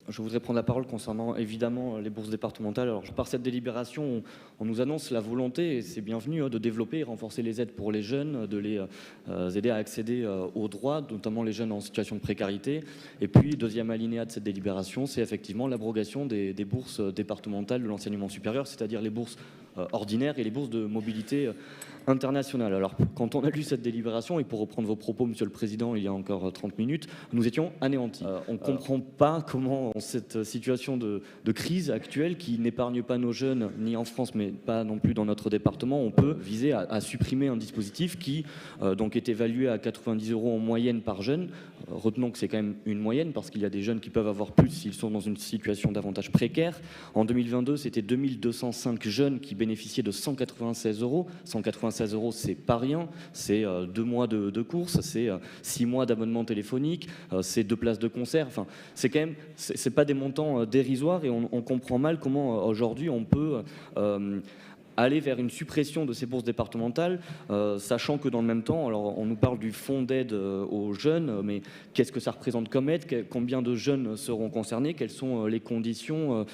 Je voudrais prendre la parole concernant évidemment les bourses départementales. Alors, par cette délibération, on nous annonce la volonté, et c'est bienvenu, de développer et renforcer les aides pour les jeunes, de les aider à accéder aux droits, notamment les jeunes en situation de précarité. Et puis, deuxième alinéa de cette délibération, c'est effectivement l'abrogation des bourses départementales de l'enseignement supérieur, c'est-à-dire les bourses ordinaires et les bourses de mobilité internationale. Alors, quand on a lu cette délibération, et pour reprendre vos propos, Monsieur le Président, il y a encore 30 minutes, nous étions anéantis. On ne comprend pas comment, dans cette situation de crise actuelle, qui n'épargne pas nos jeunes, ni en France, mais pas non plus dans notre département, on peut viser à supprimer un dispositif qui donc est évalué à 90 € en moyenne par jeune. Retenons que c'est quand même une moyenne, parce qu'il y a des jeunes qui peuvent avoir plus s'ils sont dans une situation davantage précaire. En 2022, c'était 2205 jeunes qui bénéficiaient de 196 €. 196 €, c'est pas rien, c'est 2 mois de courses, c'est 6 mois d'abonnement téléphonique, c'est 2 places de concert. Enfin, c'est quand même, c'est pas des montants dérisoires, et on comprend mal comment aujourd'hui on peut aller vers une suppression de ces bourses départementales, sachant que dans le même temps, alors on nous parle du fonds d'aide aux jeunes, mais qu'est-ce que ça représente comme aide? Combien de jeunes seront concernés? Quelles sont les conditions,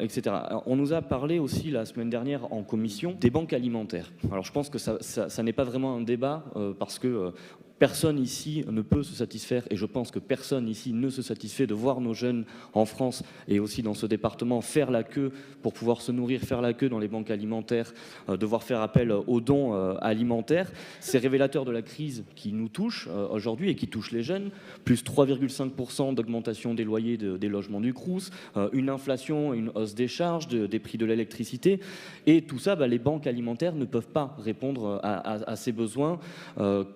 etc. Alors, on nous a parlé aussi la semaine dernière en commission des banques alimentaires. Alors je pense que ça n'est pas vraiment un débat, parce que personne ici ne peut se satisfaire, et je pense que personne ici ne se satisfait de voir nos jeunes en France et aussi dans ce département faire la queue pour pouvoir se nourrir, faire la queue dans les banques alimentaires, devoir faire appel aux dons alimentaires. C'est révélateur de la crise qui nous touche aujourd'hui et qui touche les jeunes. Plus 3,5% d'augmentation des loyers des logements du Crous, une inflation, une hausse des charges, des prix de l'électricité. Et tout ça, les banques alimentaires ne peuvent pas répondre à ces besoins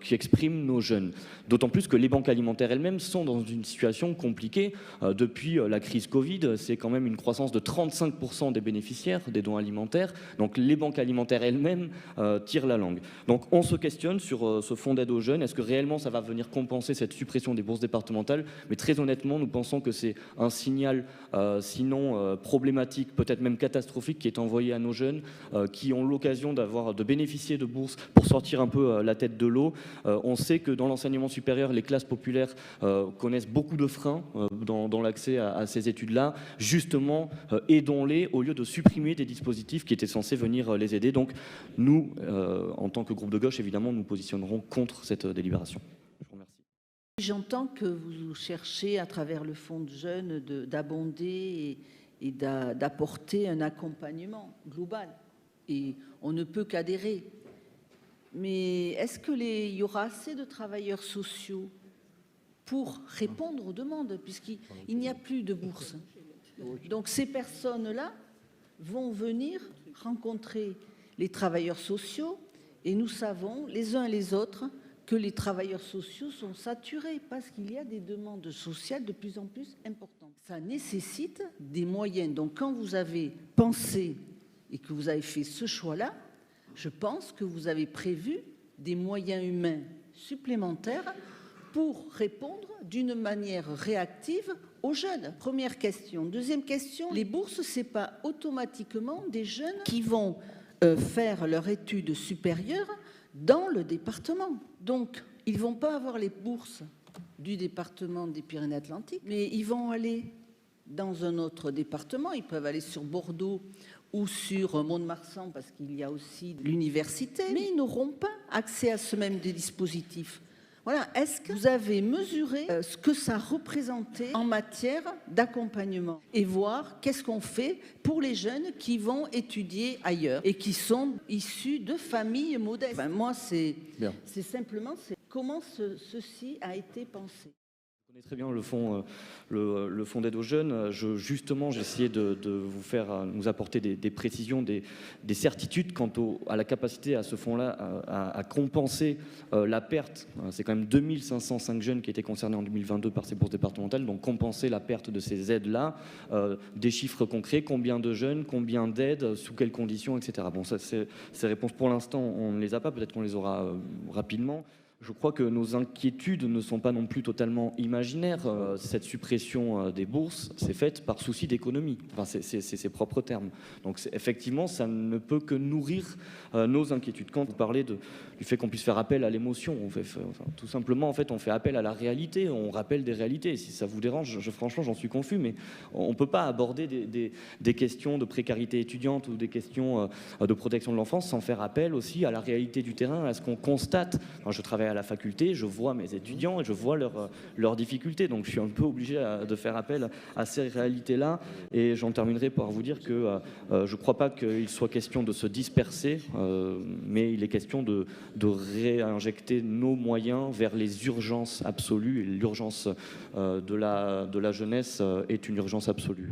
qui expriment nos jeunes. D'autant plus que les banques alimentaires elles-mêmes sont dans une situation compliquée. Depuis la crise Covid, c'est quand même une croissance de 35% des bénéficiaires des dons alimentaires. Donc les banques alimentaires elles-mêmes tirent la langue. Donc on se questionne sur ce fonds d'aide aux jeunes. Est-ce que réellement ça va venir compenser cette suppression des bourses départementales? Mais très honnêtement, nous pensons que c'est un signal, sinon problématique, peut-être même catastrophique, qui est envoyé à nos jeunes qui ont l'occasion de bénéficier de bourses pour sortir un peu la tête de l'eau. On sait que dans l'enseignement supérieur, les classes populaires connaissent beaucoup de freins dans l'accès à ces études-là. Justement, aidons-les au lieu de supprimer des dispositifs qui étaient censés venir les aider. Donc nous, en tant que groupe de gauche, évidemment, nous positionnerons contre cette délibération. Je vous remercie. J'entends que vous cherchez, à travers le fonds de jeunes, d'abonder et d'apporter un accompagnement global. Et on ne peut qu'adhérer. Mais est-ce qu'il y aura assez de travailleurs sociaux pour répondre aux demandes, puisqu'il n'y a plus de bourse? Donc ces personnes-là vont venir rencontrer les travailleurs sociaux, et nous savons les uns les autres que les travailleurs sociaux sont saturés parce qu'il y a des demandes sociales de plus en plus importantes. Ça nécessite des moyens. Donc quand vous avez pensé et que vous avez fait ce choix-là, je pense que vous avez prévu des moyens humains supplémentaires pour répondre d'une manière réactive aux jeunes. Première question. Deuxième question, les bourses, ce n'est pas automatiquement des jeunes qui vont faire leur étude supérieure dans le département. Donc, ils ne vont pas avoir les bourses du département des Pyrénées-Atlantiques, mais ils vont aller dans un autre département. Ils peuvent aller sur Bordeaux ou sur Mont-de-Marsan, parce qu'il y a aussi l'université, mais ils n'auront pas accès à ce même dispositif. Voilà. Est-ce que vous avez mesuré ce que ça représentait en matière d'accompagnement et voir qu'est-ce qu'on fait pour les jeunes qui vont étudier ailleurs et qui sont issus de familles modestes? Enfin, moi, c'est simplement comment ceci a été pensé. Je connais très bien le fonds d'aide aux jeunes. Justement, j'ai essayé de nous apporter des précisions, des certitudes quant à la capacité à ce fonds-là à compenser la perte. C'est quand même 2505 jeunes qui étaient concernés en 2022 par ces bourses départementales, donc compenser la perte de ces aides-là, des chiffres concrets, combien de jeunes, combien d'aides, sous quelles conditions, etc. Bon, ces réponses pour l'instant, on ne les a pas, peut-être qu'on les aura rapidement. Je crois que nos inquiétudes ne sont pas non plus totalement imaginaires. Cette suppression des bourses, c'est faite par souci d'économie. Enfin, c'est ses propres termes. Donc effectivement, ça ne peut que nourrir nos inquiétudes. Quand vous parlez du fait qu'on puisse faire appel à l'émotion, tout simplement, en fait, on fait appel à la réalité, on rappelle des réalités. Et si ça vous dérange, franchement, j'en suis confus, mais on ne peut pas aborder des questions de précarité étudiante ou des questions de protection de l'enfance sans faire appel aussi à la réalité du terrain, à ce qu'on constate. Enfin, je travaille à la faculté, je vois mes étudiants et je vois leurs difficultés. Donc je suis un peu obligé de faire appel à ces réalités-là. Et j'en terminerai par vous dire que je ne crois pas qu'il soit question de se disperser, mais il est question de réinjecter nos moyens vers les urgences absolues. Et l'urgence de la jeunesse est une urgence absolue.